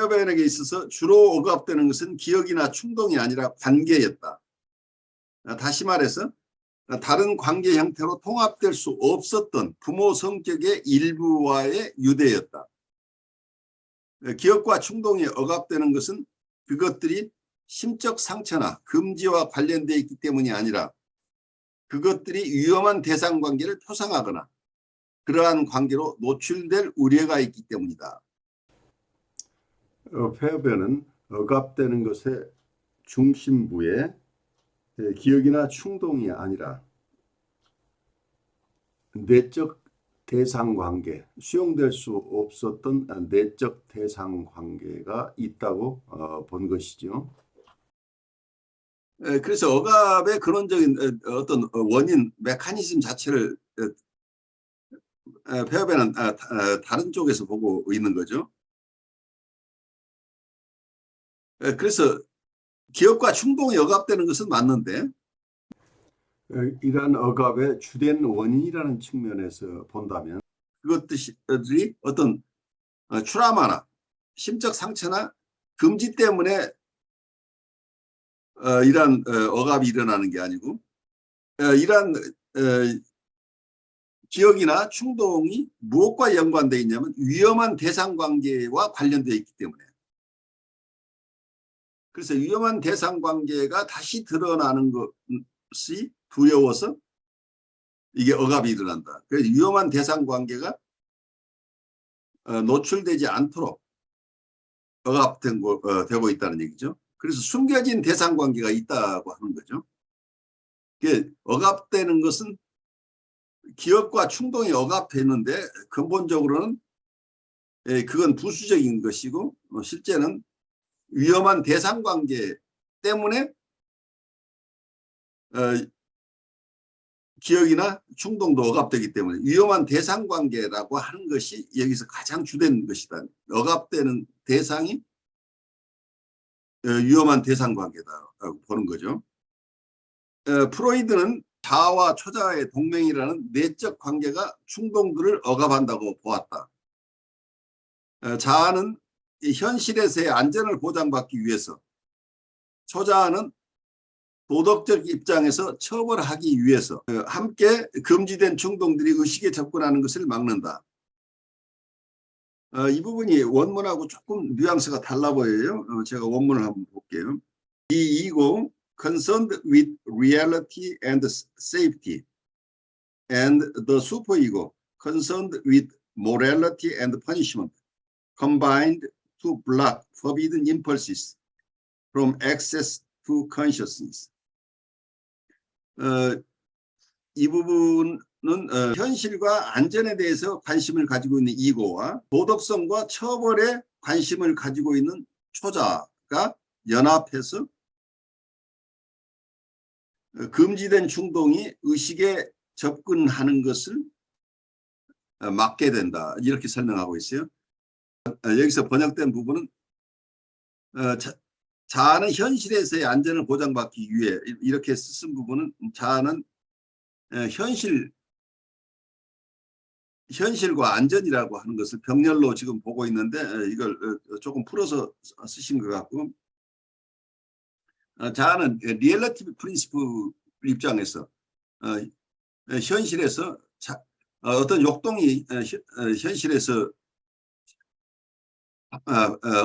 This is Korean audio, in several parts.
페어벤에게 있어서 주로 억압되는 것은 기억이나 충동이 아니라 관계였다. 다시 말해서 다른 관계 형태로 통합될 수 없었던 부모 성격의 일부와의 유대였다. 기억과 충동이 억압되는 것은 그것들이 심적 상처나 금지와 관련되어 있기 때문이 아니라 그것들이 위험한 대상 관계를 표상하거나 그러한 관계로 노출될 우려가 있기 때문이다. 페어벤은 억압되는 것의 중심부에 기억이나 충동이 아니라 내적 대상 관계, 수용될 수 없었던 내적 대상 관계가 있다고 본 것이죠. 그래서 억압의 근원적인 어떤 원인, 메커니즘 자체를 페어벤은 다른 쪽에서 보고 있는 거죠. 그래서 기억과 충동이 억압되는 것은 맞는데 이러한 억압의 주된 원인이라는 측면에서 본다면 그것들이 어떤 트라우마나 심적 상처나 금지 때문에 이러한 억압이 일어나는 게 아니고 이러한 기억이나 충동이 무엇과 연관되어 있냐면 위험한 대상 관계와 관련되어 있기 때문에 그래서 위험한 대상 관계가 다시 드러나는 것이 두려워서 이게 억압이 일어난다. 그래서 위험한 대상 관계가 노출되지 않도록 억압되고 있다는 얘기죠. 그래서 숨겨진 대상 관계가 있다고 하는 거죠. 억압되는 것은 기억과 충동이 억압되는데 근본적으로는 그건 부수적인 것이고 실제는 위험한 대상 관계 때문에 기억이나 충동도 억압되기 때문에 위험한 대상 관계라고 하는 것이 여기서 가장 주된 것이다. 억압되는 대상이 위험한 대상 관계다라고 보는 거죠. 프로이드는 자아와 초자아의 동맹이라는 내적 관계가 충동들을 억압한다고 보았다. 자아는 현실에서의 안전을 보장받기 위해서, 초자아는 도덕적 입장에서 처벌하기 위해서 함께 금지된 충동들이 의식에 접근하는 것을 막는다. 이 부분이 원문하고 조금 뉘앙스가 달라 보여요. 제가 원문을 한번 볼게요. The ego concerned with reality and safety and the superego concerned with morality and punishment combined to block forbidden impulses from access to consciousness. 이 부분은 현실과 안전에 대해서 관심을 가지고 있는 이고와 도덕성과 처벌에 관심을 가지고 있는 초자가 연합해서 금지된 충동이 의식에 접근하는 것을 막게 된다. 이렇게 설명하고 있어요. 여기서 번역된 부분은 자아는 현실에서의 안전을 보장받기 위해 이렇게 쓴 부분은 자아는 현실과 안전이라고 하는 것을 병렬로 지금 보고 있는데 이걸 조금 풀어서 쓰신 것 같고 자아는 리얼리티브 프린시플 입장에서 현실에서 어떤 욕동이 현실에서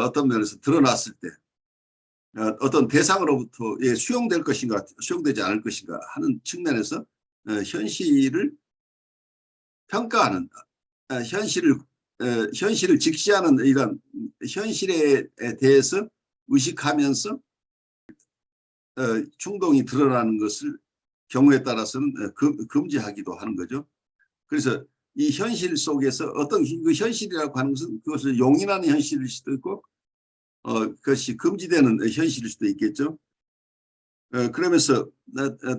어떤 면에서 드러났을 때 어떤 대상으로부터 수용될 것인가 수용되지 않을 것인가 하는 측면에서 현실을 평가하는 현실을 직시하는 이런 현실에 대해서 의식하면서 충동이 드러나는 것을 경우에 따라서는 금지하기도 하는 거죠. 그래서 이 현실 속에서 어떤 그 현실이라고 하는 것은 그것을 용인하는 현실일 수도 있고 그것이 금지되는 현실일 수도 있겠죠. 그러면서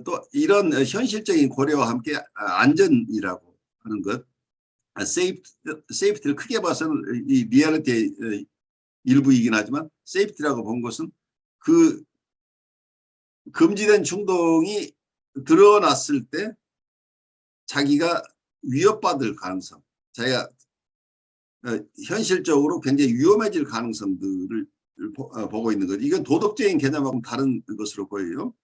또 이런 현실적인 고려와 함께 안전이라고 하는 것, 세이프티를 크게 봐서는 이 리얼리티의 일부이긴 하지만 세이프티라고 본 것은 그 금지된 충동이 드러났을 때 자기가 위협받을 가능성, 자기가 현실적으로 굉장히 위험해질 가능성들을 보고 있는 거죠. 이건 도덕적인 개념하고 다른 것으로 보여요.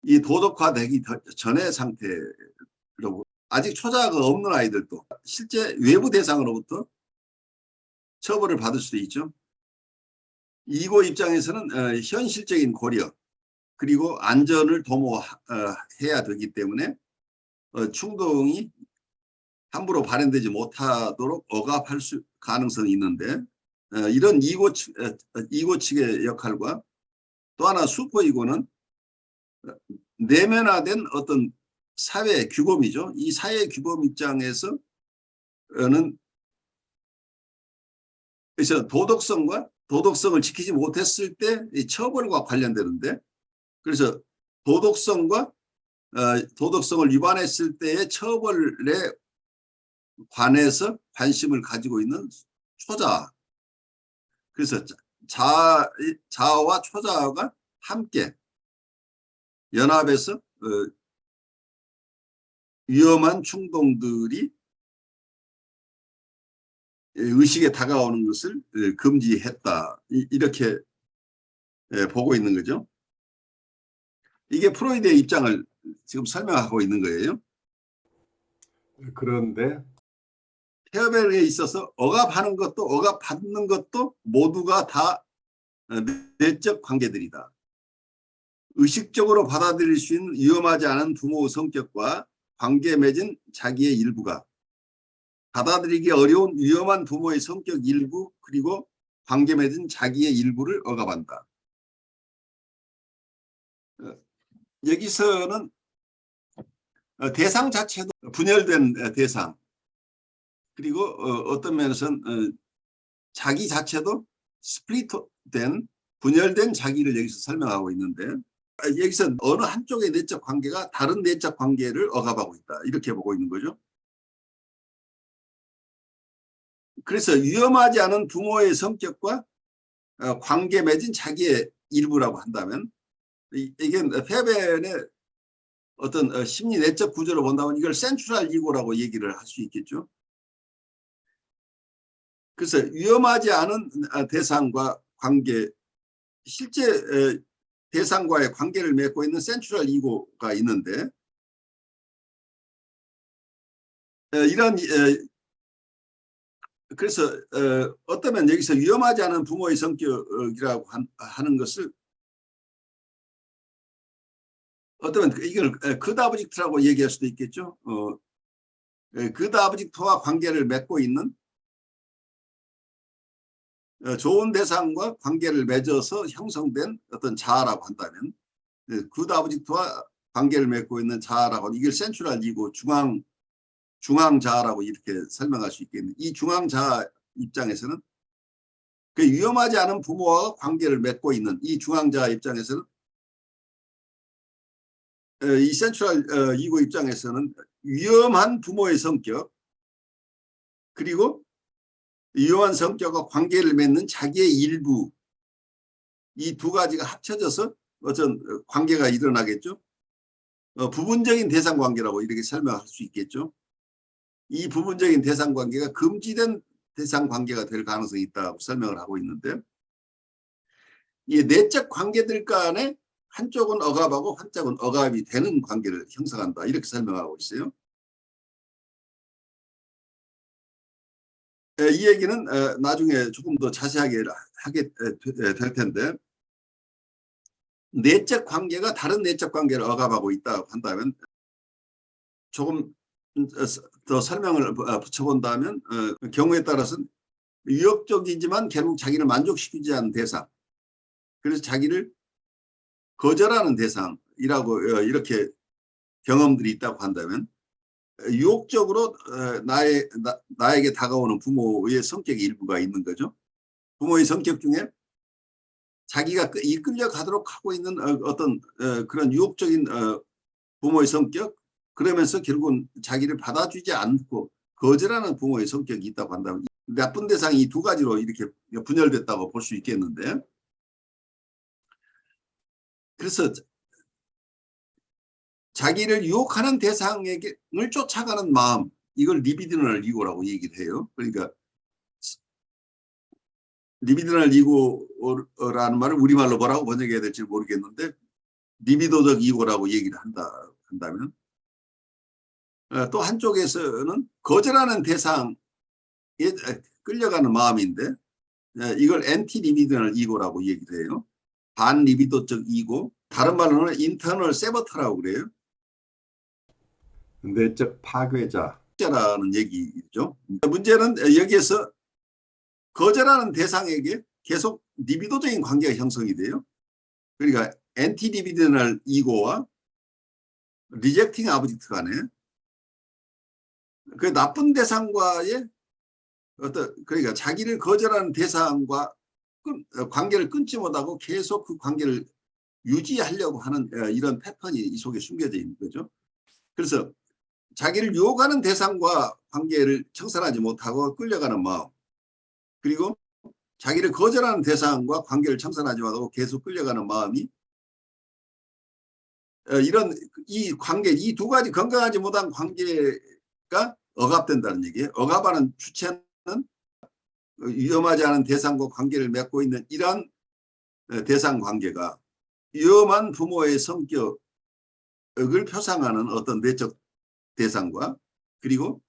이 도덕화되기 전의 상태로 아직 초자가 없는 아이들도 실제 외부 대상으로부터 처벌을 받을 수도 있죠. 이고 입장에서는 현실적인 고려 그리고 안전을 도모해야 되기 때문에 충동이 함부로 발현되지 못하도록 억압할 가능성이 있는데 이런 이고 측의 역할과 또 하나 슈퍼 이고는 내면화된 어떤 사회 규범이죠. 이 사회 규범 입장에서는 그래서 도덕성을 지키지 못했을 때 이 처벌과 관련되는데 그래서 도덕성을 위반했을 때의 처벌에 관해서 관심을 가지고 있는 초자. 그래서 자아와 초자아가 함께 연합해서 위험한 충동들이 의식에 다가오는 것을 금지했다. 이렇게 보고 있는 거죠. 이게 프로이드의 입장을 지금 설명하고 있는 거예요. 그런데 페어벨에 있어서 억압하는 것도 억압받는 것도 모두가 다 내적 관계들이다. 의식적으로 받아들일 수 있는 위험하지 않은 부모의 성격과 관계 맺은 자기의 일부가 받아들이기 어려운 위험한 부모의 성격 일부 그리고 관계 맺은 자기의 일부를 억압한다. 여기서는 대상 자체도 분열된 대상 그리고 어떤 면에서는 자기 자체도 스플릿된 분열된 자기를 여기서 설명하고 있는데 여기서 어느 한쪽의 내적 관계가 다른 내적 관계를 억압하고 있다. 이렇게 보고 있는 거죠. 그래서 위험하지 않은 부모의 성격과 관계 맺은 자기의 일부라고 한다면 이게 페벨의 어떤 심리 내적 구조로 본다면 이걸 센트럴 이고라고 얘기를 할 수 있겠죠. 그래서 위험하지 않은 대상과 관계, 실제 대상과의 관계를 맺고 있는 센트럴 이고가 있는데 이런 그래서 어쩌면 여기서 위험하지 않은 부모의 성격이라고 하는 것을 어쩌면 이걸 그다브직트라고 얘기할 수도 있겠죠. 그다브직트와 관계를 맺고 있는 좋은 대상과 관계를 맺어서 형성된 어떤 자아라고 한다면 그다브직트와 관계를 맺고 있는 자아라고 이걸 센트럴 이고 중앙 자아라고 이렇게 설명할 수 있겠는데 이 중앙 자아 입장에서는 그 위험하지 않은 부모와 관계를 맺고 있는 이 중앙 자아 입장에서는 이 센트럴 이고 입장에서는 위험한 부모의 성격 그리고 위험한 성격과 관계를 맺는 자기의 일부 이 두 가지가 합쳐져서 어떤 관계가 일어나겠죠. 부분적인 대상 관계라고 이렇게 설명할 수 있겠죠. 이 부분적인 대상 관계가 금지된 대상 관계가 될 가능성이 있다고 설명을 하고 있는데 이 내적 관계들 간에 한쪽은 억압하고 한쪽은 억압이 되는 관계를 형성한다. 이렇게 설명하고 있어요. 이 얘기는 나중에 조금 더 자세하게 하게 될 텐데 내적 관계가 다른 내적 관계를 억압하고 있다고 한다면 조금 더 설명을 붙여본다면 경우에 따라서는 유혹적이지만 결국 자기를 만족시키지 않는 대상 그래서 자기를 거절하는 대상이라고 이렇게 경험들이 있다고 한다면 유혹적으로 나에게 다가오는 부모의 성격의 일부가 있는 거죠. 부모의 성격 중에 자기가 이끌려 가도록 하고 있는 어떤 그런 유혹적인 부모의 성격 그러면서 결국은 자기를 받아주지 않고 거절하는 부모의 성격이 있다고 한다면 나쁜 대상이 이 두 가지로 이렇게 분열됐다고 볼 수 있겠는데 그래서 자기를 유혹하는 대상을 쫓아가는 마음 이걸 리비디널 이고라고 얘기를 해요. 그러니까 리비디널 이고라는 말을 우리말로 뭐라고 번역해야 될지 모르겠는데 리비도적 이고라고 얘기를 한다면 또 한쪽에서는 거절하는 대상에 끌려가는 마음인데 이걸 엔티 리비디널 이고라고 얘기를 해요. 반리비도적 이고, 다른 말로는 인터널 세버터라고 그래요. 내적 파괴자라는 얘기죠. 문제는 여기에서 거절하는 대상에게 계속 리비도적인 관계가 형성이 돼요. 그러니까 엔티 리비디널 이고와 리젝팅 아브젝트 간에 그 나쁜 대상과의 그러니까 자기를 거절하는 대상과 관계를 끊지 못하고 계속 그 관계를 유지하려고 하는 이런 패턴이 이 속에 숨겨져 있는 거죠. 그래서 자기를 유혹하는 대상과 관계를 청산하지 못하고 끌려가는 마음, 그리고 자기를 거절하는 대상과 관계를 청산하지 못하고 계속 끌려가는 마음이 이런 이 관계, 이 두 가지 건강하지 못한 관계가 억압된다는 얘기예요. 억압하는 주체는 위험하지 않은 대상과 관계를 맺고 있는 이러한 대상 관계가 위험한 부모의 성격을 표상하는 어떤 내적 대상과 그리고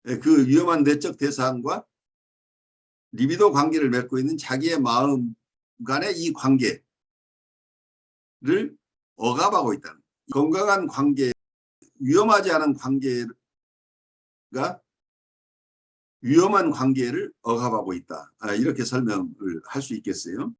그 위험한 내적 대상과 리비도 관계를 맺고 있는 자기의 마음 간의 이 관계를 억압하고 있다는, 건강한 관계, 위험하지 않은 관계가 위험한 관계를 억압하고 있다. 이렇게 설명을 할 수 있겠어요.